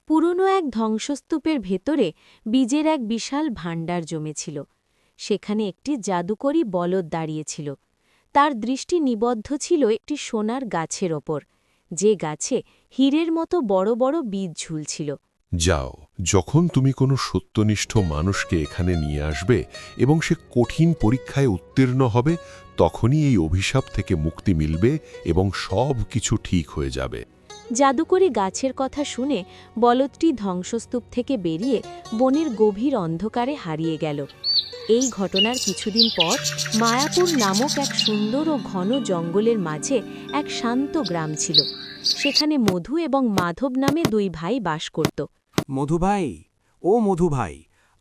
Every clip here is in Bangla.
পুরনো এক ধ্বংসস্তূপের ভেতরে বীজের এক বিশাল ভাণ্ডার জমেছিল। সেখানে একটি জাদুকরী বলদ দাঁড়িয়েছিল। তার দৃষ্টি নিবদ্ধ ছিল একটি সোনার গাছের ওপর, যে গাছে হীরের মতো বড় বড় বীজ ঝুলছিল। যাও, যখন তুমি কোনো সত্যনিষ্ঠ মানুষকে এখানে নিয়ে আসবে এবং সে কঠিন পরীক্ষায় উত্তীর্ণ হবে, তখনই এই অভিশাপ থেকে মুক্তি মিলবে এবং সব কিছু ঠিক হয়ে যাবে। জাদুকরী গাছের কথা শুনে বলদটি ধ্বংসস্তূপ থেকে বেরিয়ে বনের গভীর অন্ধকারে হারিয়ে গেল। এই ঘটনার কিছুদিন পর মায়াপুর নামক এক সুন্দর ও ঘন জঙ্গলের মাঝে এক শান্ত গ্রাম ছিল। সেখানে মধু এবং মাধব নামে দুই ভাই বাস করত। মধু ভাই, ও মধু ভাই,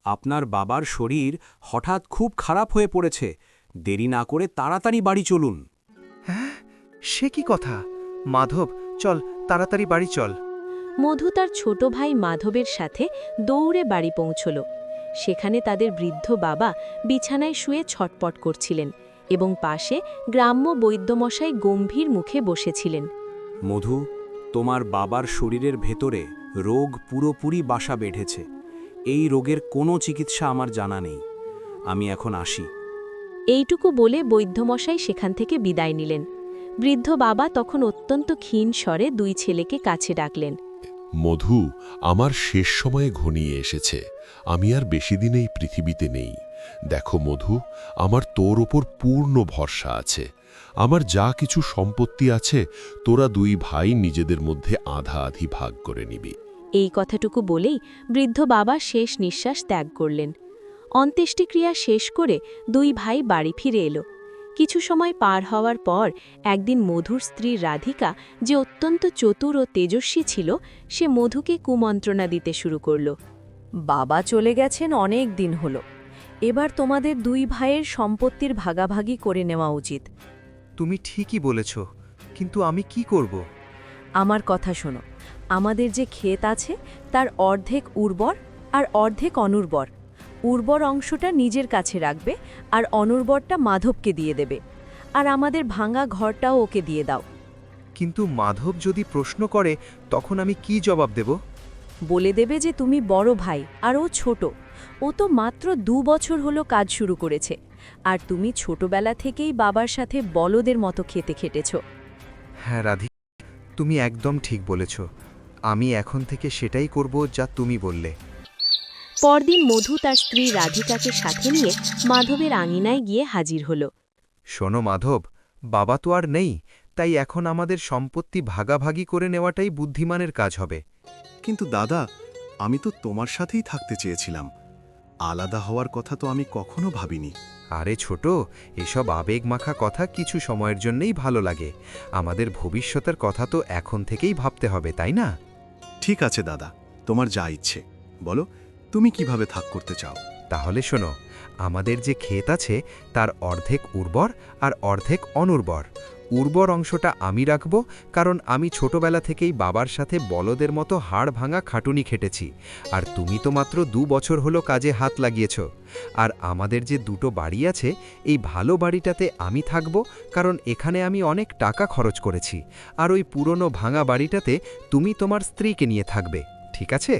আপনার বাবার শরীর হঠাৎ খুব খারাপ হয়ে পড়েছে। দেরি না করে তাড়াতাড়ি বাড়ি চলুন। হ্যাঁ, সে কি কথা? মাধব, চল তাড়াতাড়ি বাড়ি চল। মধু তার ছোট ভাই মাধবের সাথে দৌড়ে বাড়ি পৌঁছল। সেখানে তাদের বৃদ্ধ বাবা বিছানায় শুয়ে ছটপট করছিলেন এবং পাশে গ্রাম্য বৈদ্যমশাই গম্ভীর মুখে বসেছিলেন। মধু, তোমার বাবার শরীরের ভেতরে রোগ পুরোপুরি বাসা বেঁধেছে। এই রোগের কোনো চিকিৎসা আমার জানা নেই। আমি এখন আসি। এইটুকু বলে বৈদ্যমশাই সেখান থেকে বিদায় নিলেন। বৃদ্ধ বাবা তখন অত্যন্ত ক্ষীণ স্বরে দুই ছেলেকে কাছে ডাকলেন। মধু, আমার শেষ সময়ে ঘনিয়ে এসেছে। আমি আর বেশি দিন এই পৃথিবীতে নেই। দেখো মধু, আমার তোর ওপর পূর্ণ ভরসা আছে। আমার যা কিছু সম্পত্তি আছে, তোরা দুই ভাই নিজেদের মধ্যে আধা আধি ভাগ করে নিবি। এই কথাটুকু বলেই বৃদ্ধ বাবা শেষ নিঃশ্বাস ত্যাগ করলেন। অন্ত্যেষ্টিক্রিয়া শেষ করে দুই ভাই বাড়ি ফিরে এলো। কিছু সময় পার হওয়ার পর একদিন মধুর স্ত্রী রাধিকা, যে অত্যন্ত চতুর ও তেজস্বী ছিল, সে মধুকে কুমন্ত্রণা দিতে শুরু করল। বাবা চলে গেছেন অনেক দিন হলো। এবার তোমাদের দুই ভাইয়ের সম্পত্তির ভাগাভাগি করে নেওয়া উচিত। তুমি ঠিকই বলেছ, কিন্তু আমি কি করব? আমার কথা শোনো, আমাদের যে ক্ষেত আছে তার অর্ধেক উর্বর আর অর্ধেক অনুর্বর। উর্বর অংশটা নিজের কাছে রাখবে আর অনুর্বরটা মাধবকে দিয়ে দেবে। আর আমাদের ভাঙা ঘরটাও ওকে দিয়ে দাও। কিন্তু মাধব যদি প্রশ্ন করে, তখন আমি কি জবাব দেব? বলে দেবে যে তুমি বড় ভাই আর ও ছোট। ও তো মাত্র 2 বছর হলো কাজ শুরু করেছে, আর তুমি ছোটবেলা থেকেই বাবার সাথে বলদের মতো খেতে খেটেছ। হ্যাঁ রাধি, তুমি একদম ঠিক বলেছ। আমি এখন থেকে সেটাই করব যা তুমি বললে। পরদিন মধু তার স্ত্রী রাধিকাকে সাথে নিয়ে মাধবের আঙিনায় গিয়ে হাজির হল। শোনো মাধব, বাবা তো আর নেই, তাই এখন আমাদের সম্পত্তি ভাগাভাগি করে নেওয়াটাই বুদ্ধিমানের কাজ হবে। কিন্তু দাদা, আমি তো তোমার সাথেই থাকতে চেয়েছিলাম। আলাদা হওয়ার কথা তো আমি কখনো ভাবিনি। আরে ছোট, এসব আবেগ মাখা কথা কিছু সময়ের জন্যই ভালো লাগে। আমাদের ভবিষ্যতের কথা তো এখন থেকেই ভাবতে হবে, তাই না? ঠিক আছে দাদা, তোমার যা ইচ্ছে বলো, তুমি কিভাবে থাক করতে চাও? তাহলে শোনো, আমাদের যে ক্ষেত আছে তার অর্ধেক উর্বর আর অর্ধেক অনুর্বর। উর্বর অংশটা আমি রাখব, কারণ আমি ছোটবেলা থেকেই বাবার সাথে বলদের মতো হাড় ভাঙা খাটুনি খেটেছি, আর তুমি তো মাত্র 2 বছর হলো কাজে হাত লাগিয়েছ। আর আমাদের যে দুটো বাড়ি আছে, এই ভালো বাড়িটাতে আমি থাকব, কারণ এখানে আমি অনেক টাকা খরচ করেছি। আর ওই পুরনো ভাঙা বাড়িটাতে তুমি তোমার স্ত্রীকে নিয়ে থাকবে, ঠিক আছে?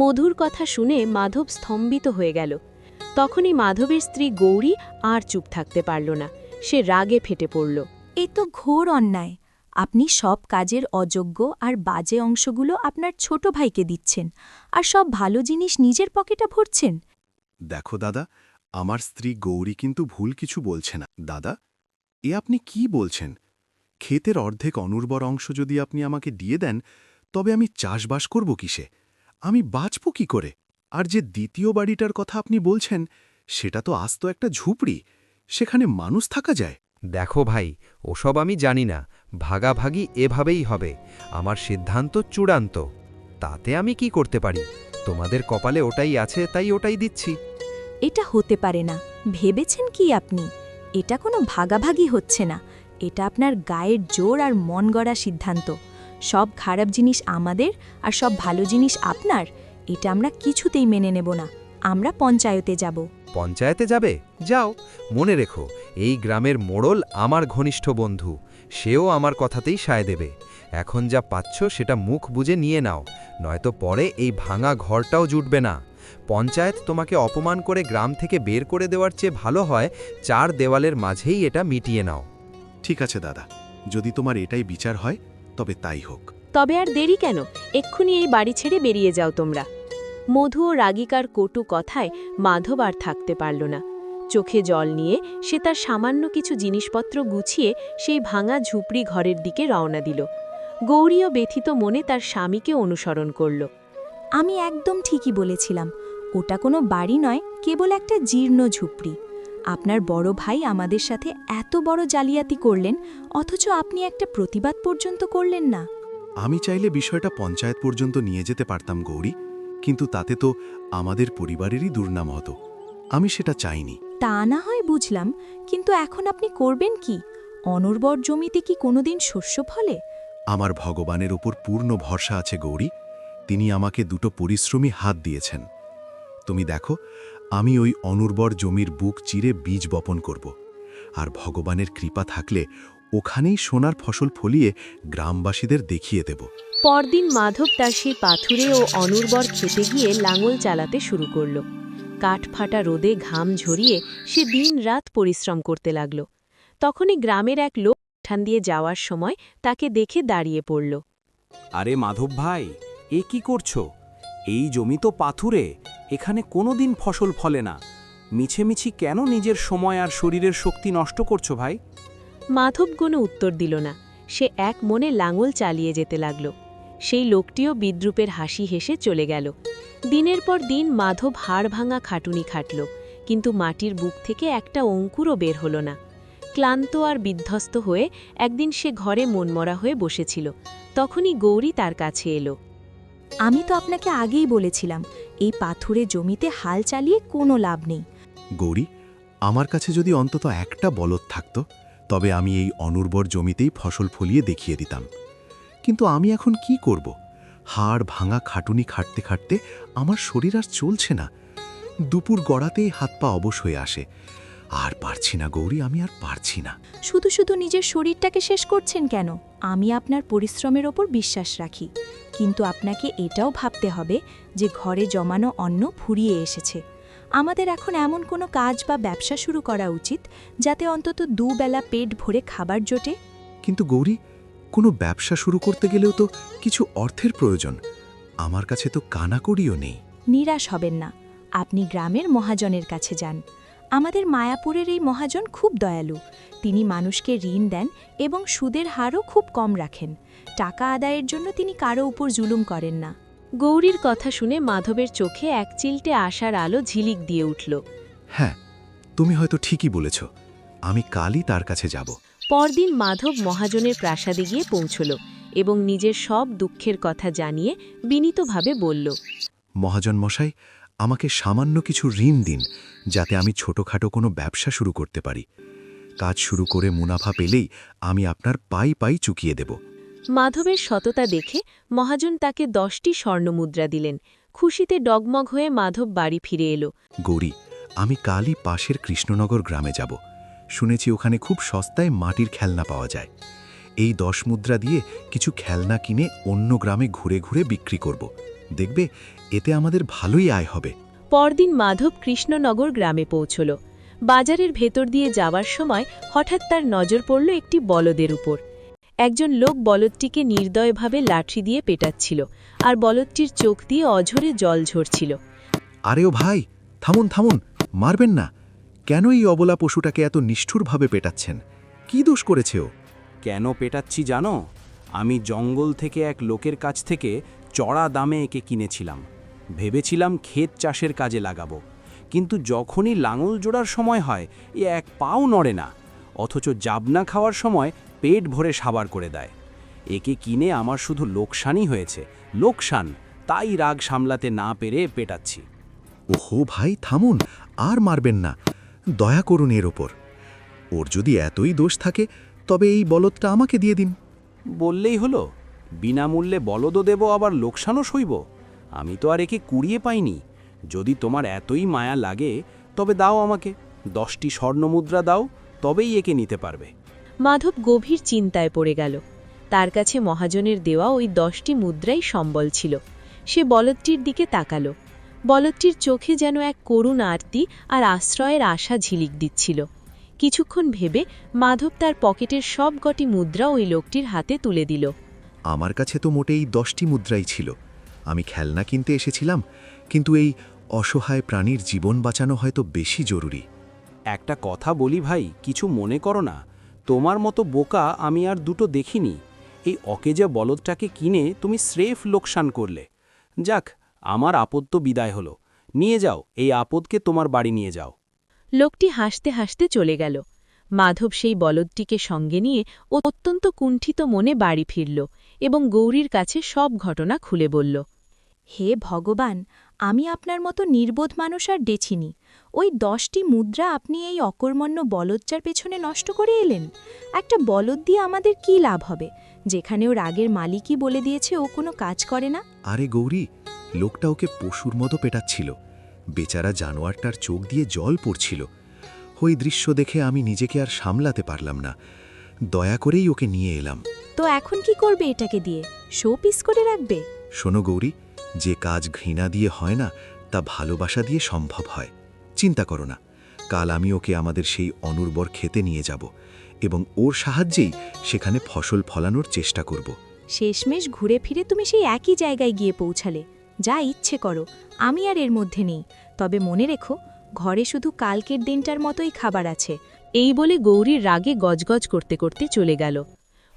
মধুর কথা শুনে মাধব স্তম্ভিত হয়ে গেল। তখনই মাধবের স্ত্রী গৌরী আর চুপ থাকতে পারল না। সে রাগে ফেটে পড়ল। এই তো ঘোর অন্যায়। আপনি সব কাজের অযোগ্য আর বাজে অংশগুলো আপনার ছোট ভাইকে দিচ্ছেন, আর সব ভালো জিনিস নিজের পকেটে ভরছেন। দেখো দাদা, আমার স্ত্রী গৌরী কিন্তু ভুল কিছু বলছে না। দাদা, এ আপনি কি বলছেন? ক্ষেতের অর্ধেক অনুর্বর অংশ যদি আপনি আমাকে দিয়ে দেন, তবে আমি চাষবাস করব কিসে? আমি বাঁচব কি করে? আর যে দ্বিতীয় বাড়িটার কথা আপনি বলছেন, সেটা তো আস্ত একটা ঝুপড়ি। সেখানে মানুষ থাকা যায়? দেখো ভাই, ওসব আমি জানি না। ভাগাভাগি এভাবেই হবে। আমার সিদ্ধান্ত চূড়ান্ত। তাতে আমি কি করতে পারি? তোমাদের কপালে ওটাই আছে, তাই ওটাই দিচ্ছি। এটা হতে পারে না। ভেবেছেন কি আপনি? এটা কোনো ভাগাভাগি হচ্ছে না। এটা আপনার গায়ের জোর আর মন গড়া সিদ্ধান্ত। সব খারাপ জিনিস আমাদের আর সব ভালো জিনিস আপনার, এটা আমরা কিছুতেই মেনে নেব না। আমরা পঞ্চায়েতে যাব। পঞ্চায়েতে যাবে? যাও। মনে রেখো, এই গ্রামের মোড়ল আমার ঘনিষ্ঠ বন্ধু। সেও আমার কথাতেই সায় দেবে। এখন যা পাচ্ছ সেটা মুখ বুজে নিয়ে নাও, নয়তো পরে এই ভাঙা ঘরটাও জুটবে না। পঞ্চায়েত তোমাকে অপমান করে গ্রাম থেকে বের করে দেওয়ার চেয়ে ভালো হয় 4 দেওয়ালের মাঝেই এটা মিটিয়ে নাও। ঠিক আছে দাদা, যদি তোমার এটাই বিচার হয় তবে তাই হোক। তবে আর দেরি কেন, এক্ষুনি এই বাড়ি ছেড়ে বেরিয়ে যাও তোমরা। মধু ও রাগিকার কটু কথায় মাধব আর থাকতে পারল না। চোখে জল নিয়ে সে তার সামান্য কিছু জিনিসপত্র গুছিয়ে সেই ভাঙা ঝুপড়ি ঘরের দিকে রওনা দিল। গৌরীও ব্যথিত মনে তার স্বামীকে অনুসরণ করল। আমি একদম ঠিকই বলেছিলাম, ওটা কোনো বাড়ি নয়, কেবল একটা জীর্ণ ঝুপড়ি। আপনার বড় ভাই আমাদের সাথে এত বড় জালিয়াতি করলেন, অথচ আপনি একটা প্রতিবাদ পর্যন্ত করলেন না। আমি চাইলে বিষয়টা পঞ্চায়েত পর্যন্ত নিয়ে যেতে পারতাম গৌরী, কিন্তু তাতে তো আমাদের পরিবারেরই দুর্নাম হতো। আমি সেটা চাইনি। তা না হয় বুঝলাম, কিন্তু এখন আপনি করবেন কি? অনুর্বর জমিতে কি কোনোদিন শস্য ফলে? আমার ভগবানের ওপর পূর্ণ ভরসা আছে গৌরী, তিনি আমাকে 2টো পরিশ্রমী হাত দিয়েছেন। তুমি দেখো, আমি ওই অনুর্বর জমির বুক চিরে বীজ বপন করব, আর ভগবানের কৃপা থাকলে ওখানেই সোনার ফসল ফলিয়ে গ্রামবাসীদের দেখিয়ে দেব। পরদিন মাধব তার সেই পাথুরে ও অনুর্বর খেতে গিয়ে লাঙল চালাতে শুরু করল। কাঠফাটা রোদে ঘাম ঝরিয়ে সে দিন-রাত পরিশ্রম করতে লাগল। তখনই গ্রামের এক লোক উঠান দিয়ে যাওয়ার সময় তাকে দেখে দাঁড়িয়ে পড়ল। আরে মাধব ভাই, এ কি করছো? এই জমি তো পাথুরে, এখানে কোনোদিন ফসল ফলে না। মিছেমিছি কেন নিজের সময় আর শরীরের শক্তি নষ্ট করছো ভাই? মাধব কোনো উত্তর দিল না। সে এক মনে লাঙল চালিয়ে যেতে লাগল। সেই লোকটিও বিদ্রূপের হাসি হেসে চলে গেল। দিনের পর দিন মাধব হাড় ভাঙা খাটুনি খাটল, কিন্তু মাটির বুক থেকে একটা অঙ্কুরও বের হল না। ক্লান্ত আর বিধ্বস্ত হয়ে একদিন সে ঘরে মনমরা হয়ে বসেছিল। তখনই গৌরী তার কাছে এলো। আমি তো আপনাকে আগেই বলেছিলাম, এই পাথুরে জমিতে হাল চালিয়ে কোনো লাভ নেই। গৌরী, আমার কাছে যদি অন্তত একটা বলদ থাকত, তবে আমি এই অনুর্বর জমিতেই ফসল ফলিয়ে দেখিয়ে দিতাম। কিন্তু আমি এখন কি করব? হাড় ভাঙা খাটুনি খাটতে খাটতে আমার শরীর আর চলছে না। দুপুর গড়াতেই হাত পা অবশ হয়ে আসে। আর পারছি না গৌরী, আমি আর পারছি না। শুধু শুধু নিজের শরীরটাকে শেষ করছেন কেন? আমি আপনার পরিশ্রমের ওপর বিশ্বাস রাখি, কিন্তু আপনাকে এটাও ভাবতে হবে যে ঘরে জমানো অন্ন ফুরিয়ে এসেছে। আমাদের এখন এমন কোনো কাজ বা ব্যবসা শুরু করা উচিত যাতে অন্তত 2 বেলা পেট ভরে খাবার জোটে। কিন্তু গৌরী, কোনো ব্যবসা শুরু করতে গেলেও তো কিছু অর্থের প্রয়োজন। আমার কাছে তো কানাকড়িও নেই। নিরাশ হবেন না, আপনি গ্রামের মহাজনের কাছে যান। আমাদের মায়াপুরের এই মহাজন খুব দয়ালু। তিনি মানুষকে ঋণ দেন এবং সুদের হারও খুব কম রাখেন। টাকা আদায়ের জন্য তিনি কারো উপর জুলুম করেন না। গৌরীর কথা শুনে মাধবের চোখে এক চিলটে আশার আলো ঝিলিক দিয়ে উঠল। হ্যাঁ, তুমি হয়তো ঠিকই বলেছ। আমি কালই তার কাছে যাব। পরদিন মাধব মহাজনের প্রাসাদে গিয়ে পৌঁছল এবং নিজের সব দুঃখের কথা জানিয়ে বিনীতভাবে বলল, মহাজন মশাই, আমাকে সামান্য কিছু ঋণ দিন, যাতে আমি ছোটখাটো কোনো ব্যবসা শুরু করতে পারি। কাজ শুরু করে মুনাফা পেলেই আমি আপনার পাই পাই চুকিয়ে দেব। মাধবের সততা দেখে মহাজন তাকে 10টি স্বর্ণমুদ্রা দিলেন। খুশিতে ডগমগ হয়ে মাধব বাড়ি ফিরে এলো। গৌরী, আমি কালই পাশের কৃষ্ণনগর গ্রামে যাব। শুনেছি ওখানে খুব সস্তায় মাটির খেলনা পাওয়া যায়। এই 10 মুদ্রা দিয়ে কিছু খেলনা কিনে অন্য গ্রামে ঘুরে ঘুরে বিক্রি করব। দেখবে, এতে আমাদের ভালোই আয় হবে। পরদিন মাধব কৃষ্ণনগর গ্রামে পৌঁছল। বাজারের ভেতর দিয়ে যাওয়ার সময় হঠাৎ তার নজর পড়ল একটি বলদের উপর। একজন লোক বলদটিকে নির্দয়ভাবে লাঠি দিয়ে পেটাচ্ছিল, আর বলদটির চোখ দিয়ে অঝরে জল ঝরছিল। আরেও ভাই, থামুন থামুন, মারবেন না। কেন এই অবলা পশুটাকে এত নিষ্ঠুরভাবে পেটাচ্ছেন? কি দোষ করেছে ও? কেন পেটাচ্ছি জানো? আমি জঙ্গল থেকে এক লোকের কাছ থেকে চড়া দামে একে কিনেছিলাম। ভেবেছিলাম ক্ষেত চাষের কাজে লাগাবো, কিন্তু যখনই লাঙল জোড়ার সময় হয় এ এক পাও নড়ে না, অথচ জাবনা খাওয়ার সময় পেট ভরে সাবার করে দেয়। একে কিনে আমার শুধু লোকসানই হয়েছে, লোকসান। তাই রাগ সামলাতে না পেরে পেটাচ্ছি। ওহো ভাই, থামুন, আর মারবেন না। দয়া করুন এর ওপর। ওর যদি এতই দোষ থাকে, তবে এই বলদটা আমাকে দিয়ে দিন। বললেই হলো? বিনামূল্যে বলদও দেব, আবার লোকসানও সইব? আমি তো আর একে কুড়িয়ে পাইনি। যদি তোমার এতই মায়া লাগে, তবে দাও আমাকে 10টি স্বর্ণমুদ্রা দাও, তবেই একে নিতে পারবে। মাধব গভীর চিন্তায় পড়ে গেল। তার কাছে মহাজনের দেওয়া ওই 10টি মুদ্রাই সম্বল ছিল। সে বলদটির দিকে তাকালো। বলদটির চোখে যেন এক করুণ আরতি আর আশ্রয়ের আশা ঝিলিক দিচ্ছিল। কিছুক্ষণ ভেবে মাধব তার পকেটের সব কটি মুদ্রা ওই লোকটির হাতে তুলে দিল। আমার কাছে তো মোটেই 10টি মুদ্রাই ছিল। আমি খেলনা কিনতে এসেছিলাম, কিন্তু এই অসহায় প্রাণীর জীবন বাঁচানো হয়তো বেশি জরুরি। একটা কথা বলি ভাই, কিছু মনে করো না। তোমার মতো বোকা আমি আর দুটো দেখিনি। এই অকেজা বলদটাকে কিনে তুমি স্রেফ লোকসান করলে। যাক, আমার আপদ তো বিদায় হলো। নিয়ে যাও, এই আপদকে তোমার বাড়ি নিয়ে যাও। লোকটি হাসতে হাসতে চলে গেল। মাধব সেই বলদটিকে সঙ্গে নিয়ে অত্যন্ত কুণ্ঠিত মনে বাড়ি ফিরল এবং গৌরীর কাছে সব ঘটনা খুলে বলল। হে ভগবান, আমি আপনার মতো নির্বোধ মানুষ আর দেখিনি। ওই 10টি মুদ্রা আপনি এই অকর্মণ্য বলদটার পেছনে নষ্ট করে এলেন। একটা বলদ দিয়ে আমাদের কি লাভ হবে, যেখানে ওর আগের মালিকই বলে দিয়েছে ও কোনো কাজ করে না? আরে গৌরী, লোকটা ওকে পশুর মতো পেটাচ্ছিল। বেচারা জানোয়ারটার চোখ দিয়ে জল পড়ছিল। ওই দৃশ্য দেখে আমি নিজেকে আর সামলাতে পারলাম না। দয়া করেই ওকে নিয়ে এলাম। তো এখন কি করবে এটাকে দিয়ে? শো পিস করে রাখবে? শোনো গৌরী, যে কাজ ঘৃণা দিয়ে হয় না, তা ভালোবাসা দিয়ে সম্ভব হয়। চিন্তা করো না, কাল আমি ওকে আমাদের সেই অনুর্বর খেতে নিয়ে যাব এবং ওর সাহায্যেই সেখানে ফসল ফলানোর চেষ্টা করব। শেষমেশ ঘুরে ফিরে তুমি সেই একই জায়গায় গিয়ে পৌঁছালে। যা ইচ্ছে করো, আমি আর এর মধ্যে নেই। তবে মনে রেখো, ঘরে শুধু কালকের দিনটার মতোই খাবার আছে। এই বলে গৌরীর রাগে গজগজ করতে করতে চলে গেল।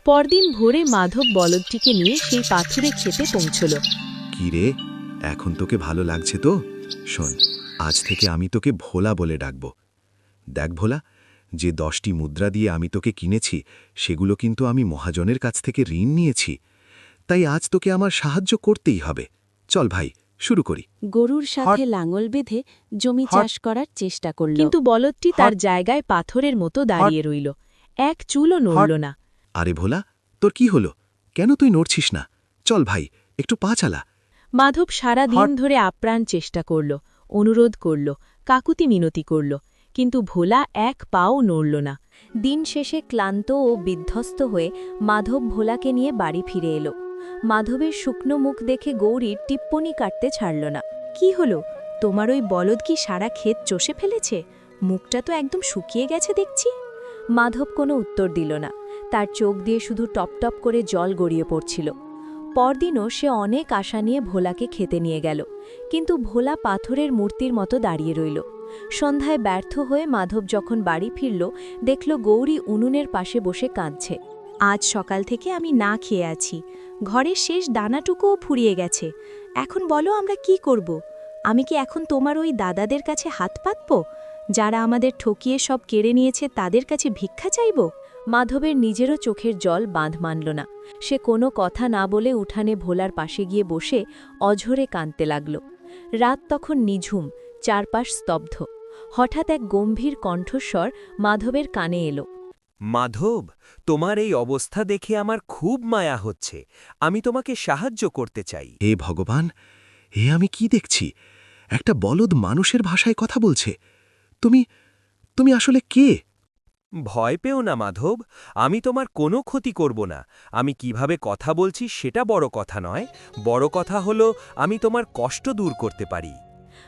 পরদিন ভোরে মাধব বলদটিকে নিয়ে সেই পাথুরে খেতে পৌঁছল। কি রে, এখন তোকে ভালো লাগছে তো? শোন, আজ থেকে আমি তোকে ভোলা বলে ডাকব। দেখ ভোলা, যে 10টি মুদ্রা দিয়ে আমি তোকে কিনেছি, সেগুলো কিন্তু আমি মহাজনের কাছ থেকে ঋণ নিয়েছি। তাই আজ তোকে আমার সাহায্য করতেই হবে। চল ভাই, শুরু করি। গরুর সাথে লাঙল বেঁধে জমি চাষ করার চেষ্টা করল, কিন্তু বলদটি তার জায়গায় পাথরের মতো দাঁড়িয়ে রইল। এক চুলও নড়ল না। আরে ভোলা, তোর কি হলো? কেন তুই নড়ছিস না? চল ভাই, একটু পা চালা। মাধব সারা দিন ধরে আপ্রাণ চেষ্টা করল, অনুরোধ করল, কাকুতি মিনতি করল, কিন্তু ভোলা এক পাও নড়ল না। দিন শেষে ক্লান্ত ও বিধ্বস্ত হয়ে মাধব ভোলাকে নিয়ে বাড়ি ফিরে এলো। মাধবের শুকনো মুখ দেখে গৌরীর টিপ্পনি কাটতে ছাড়ল না। কি হলো, তোমার ওই বলদ কি সারা ক্ষেত চষে ফেলেছে? মুখটা তো একদম শুকিয়ে গেছে দেখছি। মাধব কোনো উত্তর দিল না। তার চোখ দিয়ে শুধু টপটপ করে জল গড়িয়ে পড়ছিল। পরদিনও সে অনেক আশা নিয়ে ভোলাকে খেতে নিয়ে গেল, কিন্তু ভোলা পাথরের মূর্তির মতো দাঁড়িয়ে রইল। সন্ধ্যায় ব্যর্থ হয়ে মাধব যখন বাড়ি ফিরল, দেখল গৌরী উনুনের পাশে বসে কাঁদছে। আজ সকাল থেকে আমি না খেয়ে আছি, ঘরের শেষ দানাটুকুও ফুরিয়ে গেছে। এখন বলো আমরা কি করব? আমি কি এখন তোমার ওই দাদাদের কাছে হাত পাতব, যারা আমাদের ঠকিয়ে সব কেড়ে নিয়েছে? তাদের কাছে ভিক্ষা চাইব? মাধবের নিজেরও চোখের জল বাঁধ মানল না। সে কোনো কথা না বলে উঠানে ভোলার পাশে গিয়ে বসে অঝরে কাঁদতে লাগল। রাত তখন নিঝুম, চারপাশ স্তব্ধ। হঠাৎ এক গম্ভীর কণ্ঠস্বর মাধবের কানে এলো। মাধব, তোমার এই অবস্থা দেখে আমার খুব মায়া হচ্ছে। আমি তোমাকে সাহায্য করতে চাই। হে ভগবান, আমি কি দেখছি? একটা বলদ মানুষের ভাষায় কথা বলছে। তুমি তুমি আসলে কে? ভয় পেও না মাধব, আমি তোমার কোনো ক্ষতি করব না। আমি কিভাবে কথা বলছি সেটা বড় কথা নয়, বড় কথা হলো আমি তোমার কষ্ট দূর করতে পারি।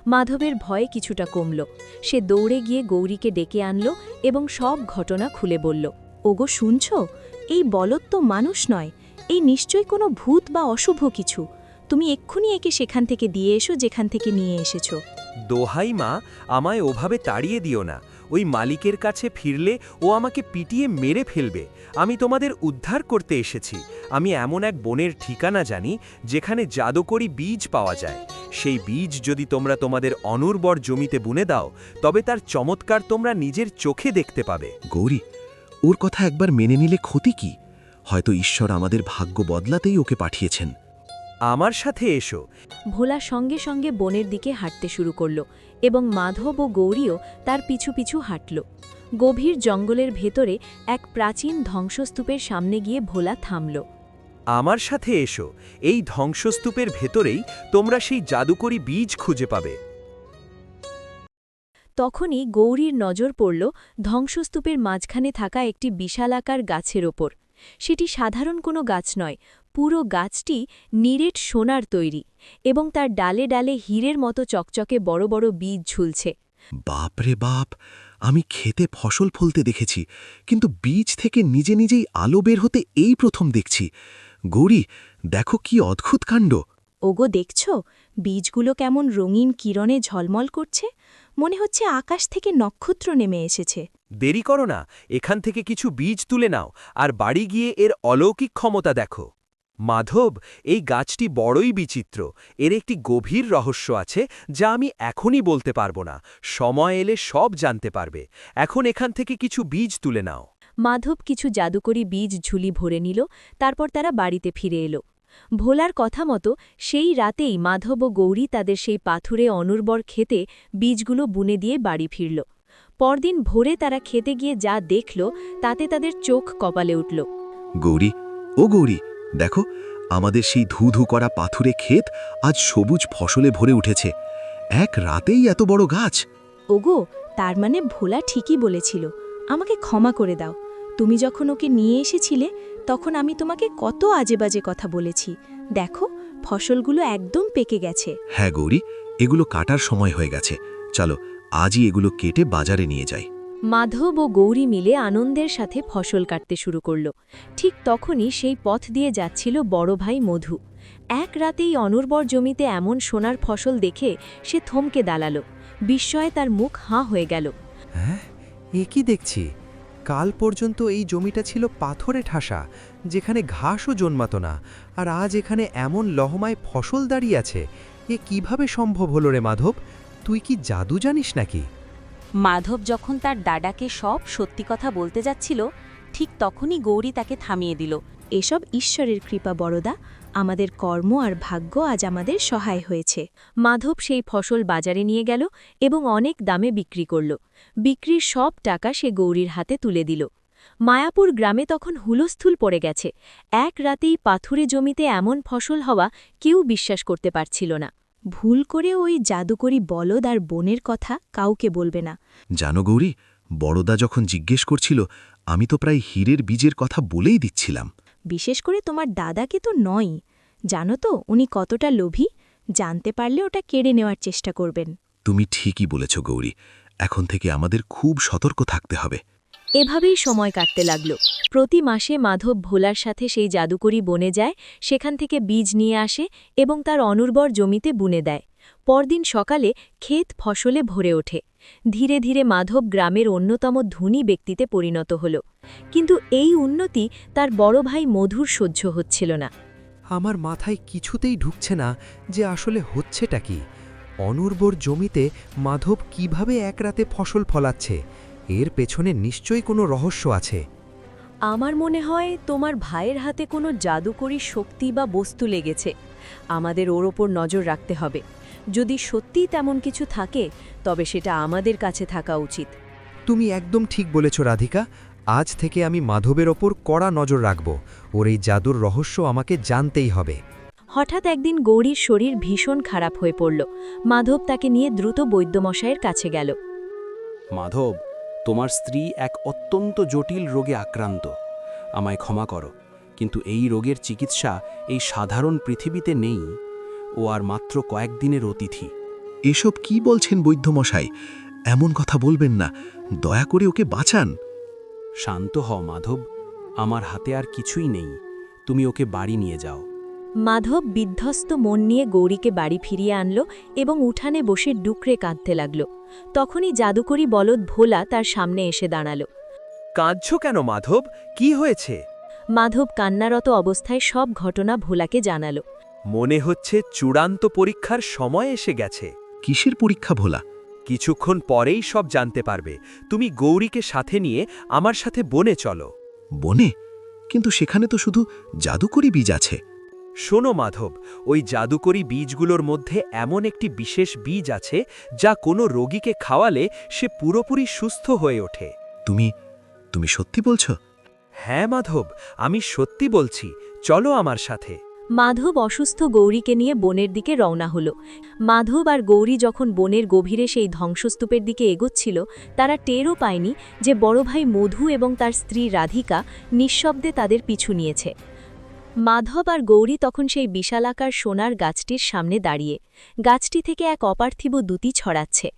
মাধবের ভয়ে কিছুটা কমল। সে দৌড়ে গিয়ে গৌরীকে ডেকে আনল এবং সব ঘটনা খুলে বলল। ওগো শুনছ, এই বলদ তো মানুষ নয়, এই নিশ্চয়ই কোনো ভূত বা অশুভ কিছু। তুমি এক্ষুনি একে সেখান থেকে দিয়ে এসো যেখান থেকে নিয়ে এসেছো। দোহাই মা, আমায় ওভাবে তাড়িয়ে দিও না। ওই মালিকের কাছে ফিরলে ও আমাকে পিটিয়ে মেরে ফেলবে। আমি তোমাদের উদ্ধার করতে এসেছি। আমি এমন এক বনের ঠিকানা জানি যেখানে জাদুকরি বীজ পাওয়া যায়। সেই বীজ যদি তোমরা তোমাদের অনুর্বর জমিতে বুনে দাও, তবে তার চমৎকার তোমরা নিজের চোখে দেখতে পাবে। গৌরী, ওর কথা একবার মেনে নিলে ক্ষতি কি? হয়তো ঈশ্বর আমাদের ভাগ্য বদলাতেই ওকে পাঠিয়েছেন। আমার সাথে এসো। ভোলা সঙ্গে সঙ্গে বনের দিকে হাঁটতে শুরু করল এবং মাধব ও গৌরীও তার পিছু পিছু হাঁটল। গভীর জঙ্গলের ভেতরে এক প্রাচীন ধ্বংসস্তূপের সামনে গিয়ে ভোলা থামল। আমার সাথে এসো। এই ধ্বংসস্তূপের ভেতরেই তোমরা সেই জাদুকরি বীজ খুঁজে পাবে। তখনই গৌরীর নজর পড়ল ধ্বংসস্তূপের মাঝখানে থাকা একটি বিশালাকার গাছের ওপর। সেটি সাধারণ কোনো গাছ নয়, পুরো গাছটি নিরেট সোনার তৈরি এবং তার ডালে ডালে হীরের মতো চকচকে বড় বড় বীজ ঝুলছে। বাপরে বাপ, আমি খেতে ফসল ফলতে দেখেছি, কিন্তু বীজ থেকে নিজে নিজেই আলো বের হতে এই প্রথম দেখছি। গৌরী, দেখো কি অদ্ভুত কাণ্ড! ওগো দেখছ, বীজগুলো কেমন রঙিন কিরণে ঝলমল করছে, মনে হচ্ছে আকাশ থেকে নক্ষত্র নেমে এসেছে। দেরি করো না, এখান থেকে কিছু বীজ তুলে নাও আর বাড়ি গিয়ে এর অলৌকিক ক্ষমতা দেখো। মাধব, এই গাছটি বড়ই বিচিত্র, এর একটি গভীর রহস্য আছে যা আমি এখনই বলতে পারবো না, সময় এলে সব জানতে পারবে। এখন এখান থেকে কিছু বীজ তুলে নাও। মাধব কিছু জাদুকরি বীজ ঝুলি ভরে নিল, তারপর তারা বাড়িতে ফিরে এলো। ভোলার কথা মতো সেই রাতেই মাধব ও গৌরী তাদের সেই পাথুরে অনুর্বর ক্ষেতে বীজগুলো বুনে দিয়ে বাড়ি ফিরল। পরদিন ভোরে তারা খেতে গিয়ে যা দেখল তাতে তাদের চোখ কপালে উঠল। গৌরী, ও গৌরী, দেখো, আমাদের সেই ধু করা পাথুরে ক্ষেত আজ সবুজ ফসলে ভরে উঠেছে। এক রাতেই এত বড় গাছ! ওগো, তার মানে ভোলা ঠিকই বলেছিল। আমাকে ক্ষমা করে দাও। তুমি যখন ওকে নিয়ে এসেছিলে তখন আমি তোমাকে কত আজেবাজে কথা বলেছি। দেখো, ফসলগুলো একদম পেকে গেছে। হ্যাঁ গৌরী, এগুলো কাটার সময় হয়ে গেছে। চলো, আজই এগুলো কেটে বাজারে নিয়ে যাই। মাধব ও গৌরী মিলে আনন্দের সাথে ফসল কাটতে শুরু করল। ঠিক তখনই সেই পথ দিয়ে যাচ্ছিল বড় ভাই মধু। এক রাতেই অনুর্বর জমিতে এমন সোনার ফসল দেখে সে থমকে দাঁড়ালো। বিস্ময়ে তার মুখ হাঁ হয়ে গেল। হ্যাঁ, এ কি দেখছি? কাল পর্যন্ত এই জমিটা ছিল পাথরে ঠাসা, যেখানে ঘাসও জন্মাতো না, আর আজ এখানে এমন লহমায় ফসল দাঁড়িয়ে আছে। এ কিভাবে সম্ভব হলো রে মাধব? তুই কি জাদু জানিস নাকি? মাধব যখন তার দাদাকে সব সত্যি কথা বলতে যাচ্ছিল, ঠিক তখনই গৌরী তাকে থামিয়ে দিল। এসব ঈশ্বরের কৃপা বড়দা, আমাদের কর্ম আর ভাগ্য আজ আমাদের সহায় হয়েছে। মাধব সেই ফসল বাজারে নিয়ে গেল এবং অনেক দামে বিক্রি করল। বিক্রির সব টাকা সে গৌরীর হাতে তুলে দিল। মায়াপুর গ্রামে তখন হুলস্থুল পড়ে গেছে। এক রাতেই পাথুরে জমিতে এমন ফসল হওয়া কেউ বিশ্বাস করতে পারছিল না। ভুল করে ওই জাদুকরি বলদ আর বোনের কথা কাউকে বলবে না। জানো গৌরী, বড়দা যখন জিজ্ঞেস করছিল, আমি তো প্রায় হীরের বীজের কথা বলেই দিচ্ছিলাম। বিশেষ করে তোমার দাদাকে তো নয়। জানো তো উনি কতটা লোভী? জানতে পারলে ওটা কেড়ে নেওয়ার চেষ্টা করবেন। তুমি ঠিকই বলেছ গৌরী, এখন থেকে আমাদের খুব সতর্ক থাকতে হবে। এভাবেই সময় কাটতে লাগল। প্রতি মাসে মাধব ভোলার সাথে সেই জাদুকরি বনে যায়, সেখান থেকে বীজ নিয়ে আসে এবং তার অনুর্বর জমিতে বুনে দেয়। পরদিন সকালে ক্ষেত ফসলে ভরে ওঠে। ধীরে ধীরে মাধব গ্রামের অন্যতম ধনী ব্যক্তিতে পরিণত হল। কিন্তু এই উন্নতি তার বড় ভাই মধুর সহ্য হচ্ছিল না। আমার মাথায় কিছুতেই ঢুকছে না যে আসলে হচ্ছেটা কি। অনুর্বর জমিতে মাধব কিভাবে এক রাতে ফসল ফলাচ্ছে? এর পেছনে নিশ্চয়ই কোনো রহস্য আছে। আমার মনে হয় তোমার ভাইয়ের হাতে কোনো জাদুকরী শক্তি বা বস্তু লেগেছে। আমাদের ওর ওপর নজর রাখতে হবে। যদি সত্যিই তেমন কিছু থাকে তবে সেটা আমাদের কাছে থাকা উচিত। তুমি একদম ঠিক বলেছ রাধিকা। আজ থেকে আমি মাধবের ওপর কড়া নজর রাখব। ওর এই জাদুর রহস্য আমাকে জানতেই হবে। হঠাৎ একদিন গৌরীর শরীর ভীষণ খারাপ হয়ে পড়ল। মাধব তাকে নিয়ে দ্রুত বৈদ্যমশায়ের কাছে গেল। মাধব, তোমার স্ত্রী এক অত্যন্ত জটিল রোগে আক্রান্ত। আমায় ক্ষমা করো, কিন্তু এই রোগের চিকিৎসা এই সাধারণ পৃথিবীতে নেই। ও আর মাত্র কয়েকদিনের অতিথি। এসব কি বলছেন বৈদ্যমশাই? এমন কথা বলবেন না, দয়া করে ওকে বাঁচান। শান্ত হও মাধব, আমার হাতে আর কিছুই নেই। তুমি ওকে বাড়ি নিয়ে যাও। মাধব বিধ্বস্ত মন নিয়ে গৌরীকে বাড়ি ফিরিয়ে আনল এবং উঠানে বসে ডুকরে কাঁদতে লাগল। তখনই জাদুকরি বলদ ভোলা তার সামনে এসে দাঁড়াল। কাঁদছ কেন মাধব? কি হয়েছে? মাধব কান্নারত অবস্থায় সব ঘটনা ভোলাকে জানাল। মনে হচ্ছে চূড়ান্ত পরীক্ষার সময় এসে গেছে। কিসের পরীক্ষা ভোলা? কিছুক্ষণ পরেই সব জানতে পারবে। তুমি গৌরীকে সাথে নিয়ে আমার সাথে বনে চলো। বনে? কিন্তু সেখানে তো শুধু জাদুকরি বীজ আছে। শোনো মাধব, ওই জাদুকরি বীজগুলোর মধ্যে এমন একটি বিশেষ বীজ আছে যা কোনো রোগীকে খাওয়ালে সে পুরোপুরি সুস্থ হয়ে ওঠে। তুমি সত্যি বলছো? হ্যাঁ মাধব, আমি সত্যি বলছি, চলো আমার সাথে। মাধব অসুস্থ গৌরীকে নিয়ে বনের দিকে রওনা হল। মাধব আর গৌরী যখন বনের গভীরে সেই ধ্বংসস্তূপের দিকে এগোচ্ছিল, তারা টেরও পায়নি যে বড় ভাই মধু এবং তার স্ত্রী রাধিকা নিঃশব্দে তাদের পিছু নিয়েছে। মাধব আর গৌরী তখন সেই বিশালাকার সোনার গাছটির সামনে দাঁড়িয়ে। গাছটি থেকে এক অপার্থিব দ্যুতি ছড়াচ্ছে।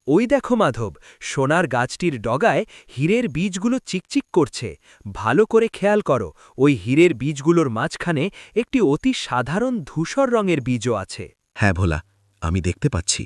ওই দেখো মাধব, সোনার গাছটির ডগায় হীরের বীজগুলো চিকচিক করছে। ভালো করে খেয়াল করো, ওই হীরের বীজগুলোর মাঝখানে একটি অতি সাধারণ ধূসর রঙের বীজও আছে। হ্যাঁ ভোলা, আমি দেখতে পাচ্ছি।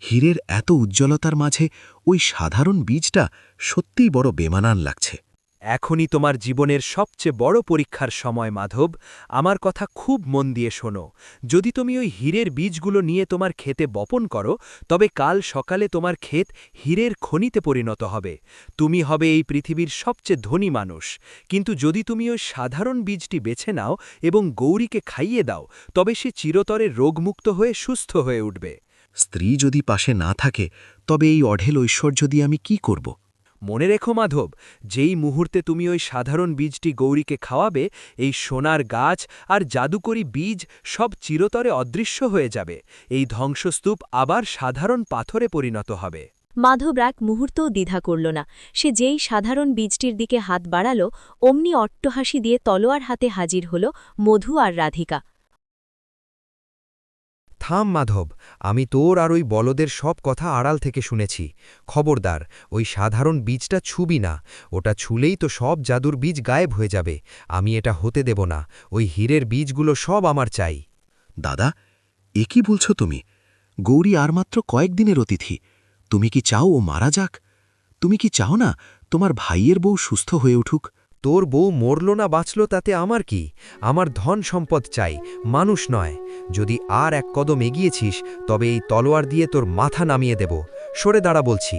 হীরের এত উজ্জ্বলতার মাঝে ওই সাধারণ বীজটা সত্যিই বড় বেমানান লাগছে। এখনই তোমার জীবনের সবচেয়ে বড় পরীক্ষার সময় মাধব। আমার কথা খুব মন দিয়ে শোনো। যদি তুমি ওই হীরের বীজগুলো নিয়ে তোমার ক্ষেতে বপন করো, তবে কাল সকালে তোমার ক্ষেত হীরের খনিতে পরিণত হবে। তুমি হবে এই পৃথিবীর সবচেয়ে ধনী মানুষ। কিন্তু যদি তুমি ওই সাধারণ বীজটি বেছে নাও এবং গৌরীকে খাইয়ে দাও, তবে সে চিরতরে রোগমুক্ত হয়ে সুস্থ হয়ে উঠবে। স্ত্রী যদি পাশে না থাকে, তবে এই অঢেল ঐশ্বর্য দিয়ে আমি কি করব? মনে রেখো মাধব, যেই মুহূর্তে তুমি ওই সাধারণ বীজটি গৌরীকে খাওয়াবে, এই সোনার গাছ আর জাদুকরী বীজ সব চিরতরে অদৃশ্য হয়ে যাবে। এই ধ্বংসস্তূপ আবার সাধারণ পাথরে পরিণত হবে। মাধব এক মুহূর্তও দ্বিধা করল না। সে যেই সাধারণ বীজটির দিকে হাত বাড়াল, অমনি অট্টহাসি দিয়ে তলোয়ার হাতে হাজির হল মধু আর রাধিকা। থাম মাধব, আমি তোর আর ওই বলদের সব কথা আড়াল থেকে শুনেছি। খবরদার, ওই সাধারণ বীজটা ছুবি না। ওটা ছুলেই তো সব জাদুর বীজ গায়েব হয়ে যাবে। আমি এটা হতে দেব না। ওই হীরের বীজগুলো সব আমার চাই। দাদা, এ কি বলছো তুমি? গৌরী আর মাত্র কয়েকদিনের অতিথি। তুমি কি চাও ও মারা যাক? তুমি কি চাও না তোমার ভাইয়ের বউ সুস্থ হয়ে উঠুক? তোর বউ মরল না বাঁচল তাতে আমার কি? আমার ধন সম্পদ চাই, মানুষ নয়। যদি আর এক কদম এগিয়েছিস, তবে এই তলোয়ার দিয়ে তোর মাথা নামিয়ে দেব। সরে দাঁড়া বলছি।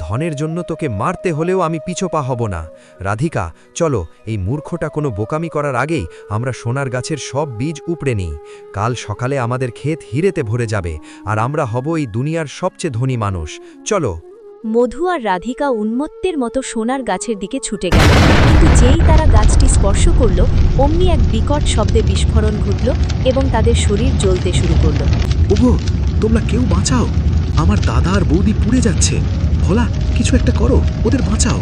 ধনের জন্য তোকে মারতে হলেও আমি পিছপা হব না। রাধিকা, চলো, এই মূর্খটা কোনো বোকামি করার আগেই আমরা সোনার গাছের সব বীজ উপড়ে নিই। কাল সকালে আমাদের ক্ষেত হীরেতে ভরে যাবে, আর আমরা হব এই দুনিয়ার সবচেয়ে ধনী মানুষ। চলো। মধু আর রাধিকা উন্মত্তের মতো সোনার গাছের দিকে ছুটে গেল, কিন্তু যেই তারা গাছটি স্পর্শ করল, অমনি এক বিকট শব্দে বিস্ফোরণ ঘটল এবং তাদের শরীর জ্বলতে শুরু করল। ওগো, তোমরা কেউ বাঁচাও! আমার দাদা আর বৌদি পুড়ে যাচ্ছে। ভোলা, কিছু একটা করো, ওদের বাঁচাও।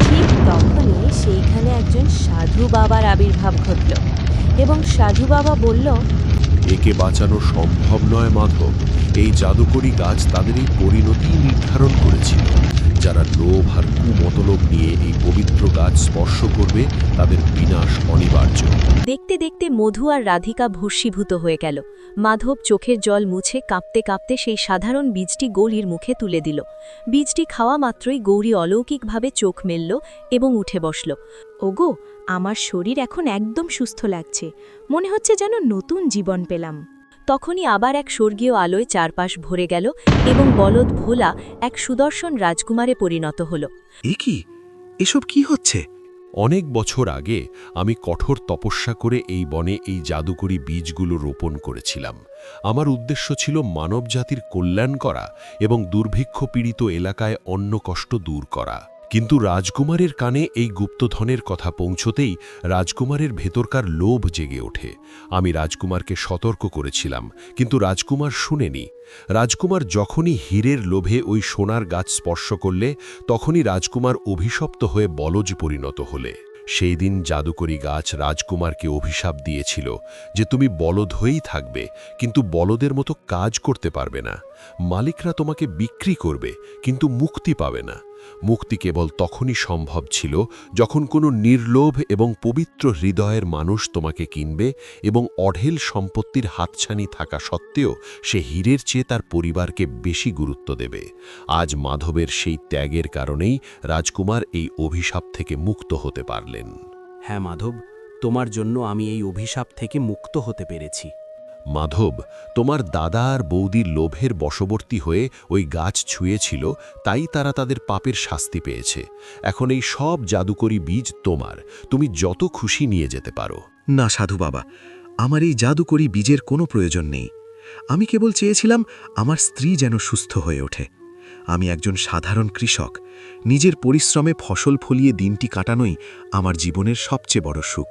ঠিক তখনই সেইখানে একজন সাধু বাবার আবির্ভাব ঘটল এবং সাধু বাবা বলল, একে বাঁচানো সম্ভব নয় মাধব। এই জাদুকরী গাছ তাদের এই পরিণতি নির্ধারণ করেছিল। যারা লোভ আর কুমতলব নিয়ে এই পবিত্র গাছ স্পর্শ করবে, তাদের বিনাশ অনিবার্য। দেখতে দেখতে মধু আর রাধিকা ভস্মীভূত হয়ে গেল। মাধব চোখের জল মুছে কাঁপতে কাঁপতে সেই সাধারণ বীজটি গৌরীর মুখে তুলে দিল। বীজটি খাওয়া মাত্রই গৌরী অলৌকিকভাবে চোখ মেলল এবং উঠে বসল। ওগো, আমার শরীর এখন একদম সুস্থ লাগছে। মনে হচ্ছে যেন নতুন জীবন পেলাম। তখনই আবার এক স্বর্গীয় আলোয় চারপাশ ভরে গেল এবং বলদ ভোলা এক সুদর্শন রাজকুমারে পরিণত হল। এ কি? এসব কি হচ্ছে? অনেক বছর আগে আমি কঠোর তপস্যা করে এই বনে এই জাদুকরী বীজগুলো রোপণ করেছিলাম। আমার উদ্দেশ্য ছিল মানবজাতির কল্যাণ করা এবং দুর্ভিক্ষ পীড়িত এলাকায় অন্ন কষ্ট দূর করা। কিন্তু রাজকুমারের কানে এই গুপ্তধনের কথা পৌঁছতেই রাজকুমারের ভেতরকার লোভ জেগে ওঠে। আমি রাজকুমারকে সতর্ক করেছিলাম, কিন্তু রাজকুমার শুনেনি। রাজকুমার যখনই হীরের লোভে ওই সোনার গাছ স্পর্শ করলে, তখনই রাজকুমার অভিশপ্ত হয়ে বলজ পরিণত হলে। সেই দিন জাদুকরী গাছ রাজকুমারকে অভিশাপ দিয়েছিল যে তুমি বলদ হয়েই থাকবে, কিন্তু বলদের মতো কাজ করতে পারবে না। মালিকরা তোমাকে বিক্রি করবে, কিন্তু মুক্তি পাবে না। মুক্তি কেবল তখনই সম্ভব ছিল যখন কোনো নির্লোভ এবং পবিত্র হৃদয়ের মানুষ তোমাকে কিনবে এবং অঢেল সম্পত্তির হাতছানি থাকা সত্ত্বেও সে হীরের চেয়ে তার পরিবারকে বেশি গুরুত্ব দেবে। আজ মাধবের সেই ত্যাগের কারণেই রাজকুমার এই অভিশাপ থেকে মুক্ত হতে পারলেন। হ্যাঁ মাধব, তোমার জন্য আমি এই অভিশাপ থেকে মুক্ত হতে পেরেছি। মাধব, তোমার দাদা আর বৌদির লোভের বশবর্তী হয়ে ওই গাছ ছুঁয়েছিল, তাই তারা তাদের পাপের শাস্তি পেয়েছে। এখন এই সব জাদুকরী বীজ তোমার, তুমি যত খুশি নিয়ে যেতে পারো। না সাধু বাবা, আমার এই জাদুকরী বীজের কোনো প্রয়োজন নেই। আমি কেবল চেয়েছিলাম আমার স্ত্রী যেন সুস্থ হয়ে ওঠে। আমি একজন সাধারণ কৃষক। নিজের পরিশ্রমে ফসল ফলিয়ে দিনটি কাটানোই আমার জীবনের সবচেয়ে বড় সুখ।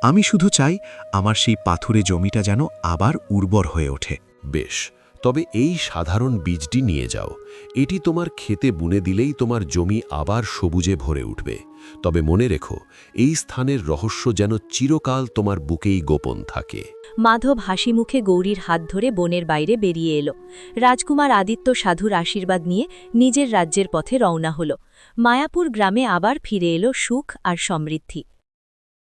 আমি শুধু চাই আমার সেই পাথুরে জমিটা যেন আবার উর্বর হয়ে ওঠে। বেশ, তবে এই সাধারণ বীজটি নিয়ে যাও। এটি তোমার ক্ষেতে বুনে দিলেই তোমার জমি আবার সবুজে ভরে উঠবে। তবে মনে রেখো, এই স্থানের রহস্য যেন চিরকাল তোমার বুকেই গোপন থাকে। মাধব হাসি মুখে গৌরীর হাত ধরে বনের বাইরে বেরিয়ে এলো। রাজকুমার আদিত্য সাধুর আশীর্বাদ নিয়ে নিজের রাজ্যের পথে রওনা হল। মায়াপুর গ্রামে আবার ফিরে এলো সুখ আর সমৃদ্ধি।